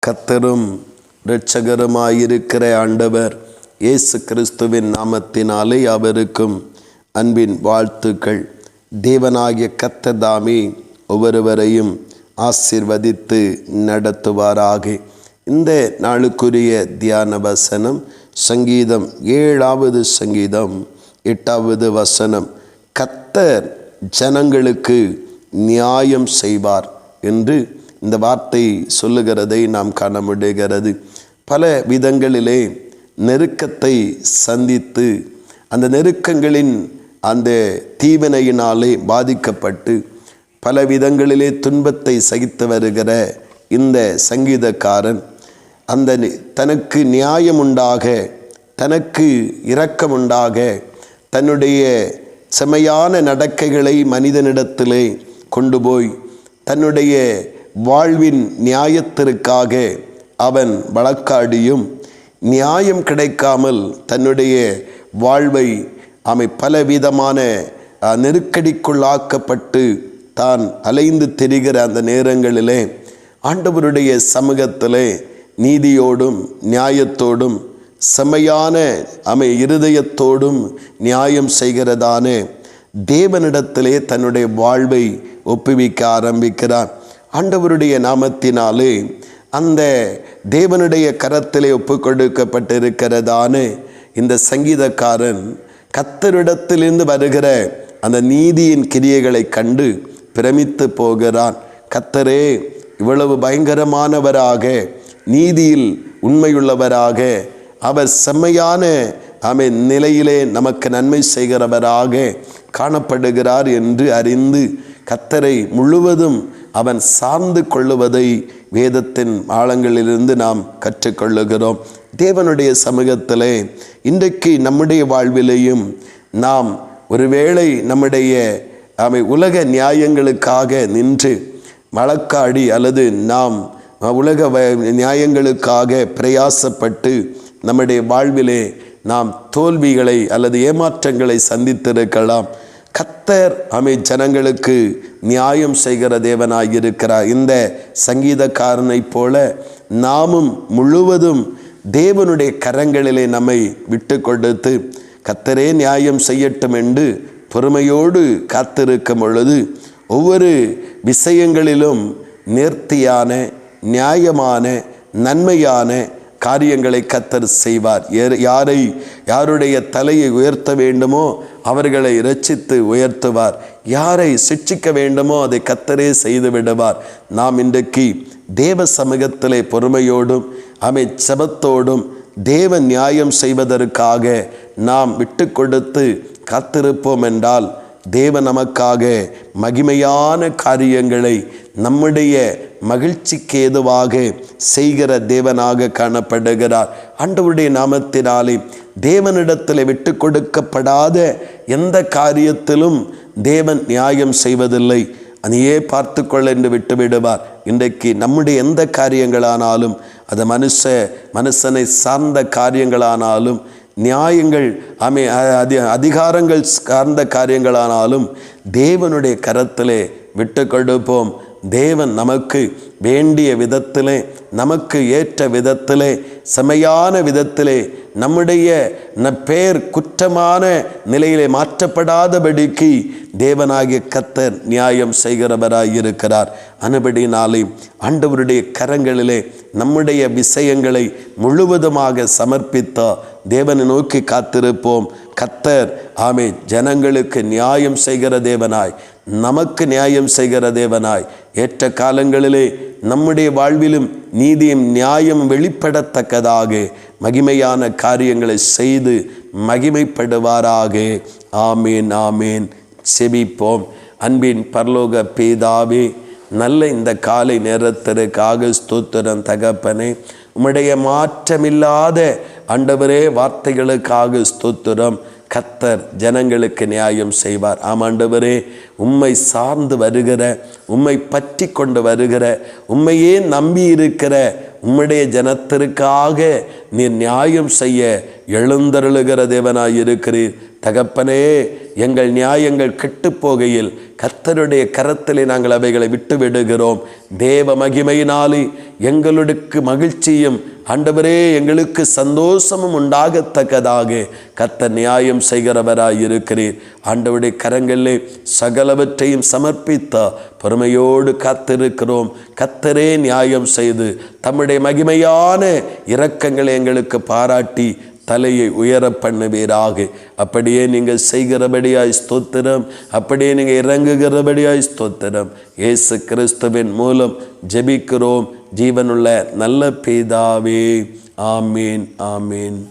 கர்த்தரும் இரட்சகருமாயிருக்கிற ஆண்டவர் இயேசு கிறிஸ்துவின் நாமத்தினாலே அவருக்கும் அன்பின் வாழ்த்துக்கள். தேவனாகிய கர்த்தர் தாமே ஒவ்வொருவரையும் ஆசீர்வதித்து நடத்துவாராக. இந்த நாளுக்குரிய தியான வசனம் சங்கீதம் 7வது சங்கீதம் 8வது வசனம். கர்த்தர் ஜனங்களுக்கு நியாயம் செய்வார் என்று இந்த வார்த்தை சொல்லுகிறதை நாம் காண முடிகிறது. பல விதங்களிலே நெருக்கத்தை சந்தித்து அந்த நெருக்கங்களின் அந்த தீவினையினாலே பாதிக்கப்பட்டு பல விதங்களிலே துன்பத்தை சகித்து வருகிற இந்த சங்கீதக்காரன் அந்த தனக்கு நியாயம் உண்டாக, தனக்கு இரக்கம் உண்டாக, தன்னுடைய செமையான நடக்கைகளை மனிதனிடத்திலே கொண்டு போய் தன்னுடைய வாழ்வின் நியாயத்திற்காக அவன் வழக்காடியும் நியாயம் கிடைக்காமல் தன்னுடைய வாழ்வை பலவிதமான நெருக்கடிக்குள்ளாக்கப்பட்டு தான் அலைந்து திரிகிற அந்த நேரங்களிலே ஆண்டவருடைய சமூகத்திலே நீதியோடும் நியாயத்தோடும் செமையான இருதயத்தோடும் நியாயம் செய்கிறதான தேவனிடத்திலே தன்னுடைய வாழ்வை ஒப்புவிக்க ஆரம்பிக்கிறார். ஆண்டவருடைய நாமத்தினாலே அந்த தேவனுடைய கரத்திலே ஒப்பு கொடுக்கப்பட்டிருக்கிறதான இந்த சங்கீதக்காரன் கர்த்தரிடத்திலிருந்து வருகிற அந்த நீதியின் கிரியைகளை கண்டு பிரமித்து போகிறான். கர்த்தரே இவ்வளவு பயங்கரமானவராக, நீதியில் உண்மையுள்ளவராக, அவர் செம்மையான நிலையிலே நமக்கு நன்மை செய்கிறவராக காணப்படுகிறார் என்று அறிந்து கர்த்தரை முழுவதும் அவன் சார்ந்து கொள்ளுவதை வேதத்தின் ஆழங்களிலிருந்து நாம் கற்றுக்கொள்ளுகிறோம். தேவனுடைய சமூகத்திலே இன்றைக்கு நம்முடைய வாழ்விலேயும் நாம் ஒருவேளை நம்முடைய உலக நியாயங்களுக்காக நின்று வழக்காடி அல்லது நாம் உலக நியாயங்களுக்காக பிரயாசப்பட்டு நம்முடைய வாழ்விலே நாம் தோல்விகளை அல்லது ஏமாற்றங்களை சந்தித்திருக்கலாம். கர்த்தர் ஜனங்களுக்கு நியாயம் செய்கிற தேவனாயிருக்கிறார். இந்த சங்கீதக்காரனை போல நாமும் முழுவதும் தேவனுடைய கரங்களிலே நம்மை விட்டு கொடுத்து கர்த்தரே நியாயம் செய்யட்டும் என்று பொறுமையோடு காத்திருக்கும் பொழுது ஒவ்வொரு விஷயங்களிலும் நேர்த்தியான, நியாயமான, நன்மையான காரியங்களை கர்த்தர் செய்வார். யாருடைய தலையை உயர்த்த வேண்டுமோ அவர்களை இரட்சித்து உயர்த்துவார். யாரை சிட்சிக்க வேண்டுமோ அதை கர்த்தரே செய்து விடுவார். நாம் இன்றைக்கு தேவ சமூகத்திலே பொறுமையோடும் செபத்தோடும் தேவ நியாயம் செய்வதற்காக நாம் விட்டு கொடுத்து காத்திருப்போம் என்றால் தேவன் நமக்காக மகிமையான காரியங்களை நம்முடைய மகிழ்ச்சிக்கு ஏதுவாக செய்கிற தேவனாக காணப்படுகிறார். ஆண்டவருடைய நாமத்தினாலே தேவனிடத்தில் விட்டு கொடுக்கப்படாத எந்த காரியத்திலும் தேவன் நியாயம் செய்வதில்லை. அதையே பார்த்து கொள்ள என்று விட்டு விடுவார். இன்றைக்கு நம்முடைய எந்த காரியங்களானாலும் அது மனுஷனை சார்ந்த காரியங்களானாலும், நியாயங்கள் அதிகாரங்கள் சார்ந்த காரியங்களானாலும் தேவனுடைய கரத்திலே விட்டு கொடுப்போம். தேவன் நமக்கு வேண்டிய விதத்திலே, நமக்கு ஏற்ற விதத்திலே, செமையான விதத்திலே நம்முடைய பெயர் குற்றமான நிலையிலே மாற்றப்படாதபடிக்கு தேவனாகிய கர்த்தர் நியாயம் செய்கிறவராயிருக்கிறார். அனுபடினாலே ஆண்டவருடைய கரங்களிலே நம்முடைய விஷயங்களை முழுவதுமாக சமர்ப்பித்த தேவனை நோக்கி காத்திருப்போம். கர்த்தர் ஜனங்களுக்கு நியாயம் செய்கிற தேவனாய், நமக்கு நியாயம் செய்கிற தேவனாய், ஏற்ற காலங்களிலே நம்முடைய வாழ்விலும் நீதியும் நியாயம் வெளிப்படத்தக்கதாக மகிமையான காரியங்களை செய்து மகிமைப்படுவாராக. ஆமேன், ஆமேன். செபிப்போம். அன்பின் பரலோக பிதாவே, நல்ல இந்த காலை நேரத்திற்காக ஸ்தோத்திரம் தகப்பனே. உம்முடைய மாற்றமில்லாத ஆண்டவரே வார்த்தைகளுக்காக ஸ்தோத்திரம். கர்த்தர் ஜனங்களுக்கு நியாயம் செய்வார். ஆண்டவரே, உம்மை சார்ந்து வருகிற, உம்மை பற்றி கொண்டு வருகிற, உம்மையே நம்பி இருக்கிற உம்முடைய ஜனத்திற்காக நீர் நியாயம் செய்ய எழுந்தருளுகிற தேவனாயிருக்கிறீர். தகப்பனே, எங்கள் நியாயங்கள் கெட்டுப்போகையில் கர்த்தருடைய கரத்திலே நாங்கள் அவைகளை விட்டு விடுகிறோம். தேவ மகிமையினாலே எங்களுக்கு மகிழ்ச்சியும் ஆண்டவரே எங்களுக்கு சந்தோஷமும் உண்டாகத்தக்கதாக கர்த்தர் நியாயம் செய்கிறவராய் இருக்கிறீர். ஆண்டவருடைய கரங்களிலே சகலவற்றையும் சமர்ப்பித்த பொறுமையோடு காத்திருக்கிறோம். கர்த்தரே நியாயம் செய்து தம்முடைய மகிமையான இரக்கங்களை எங்களுக்கு பாராட்டி தலையை உயர பண்ணுவீராக. அப்படியே நீங்கள் செய்கிறபடியாய் ஸ்தோத்திரம், அப்படியே நீங்கள் இறங்குகிறபடியாய் ஸ்தோத்திரம். இயேசு கிறிஸ்துவின் மூலம் ஜெபிக்கிறோம் ஜீவனுள்ள நல்ல பிதாவே. ஆமீன், ஆமீன்.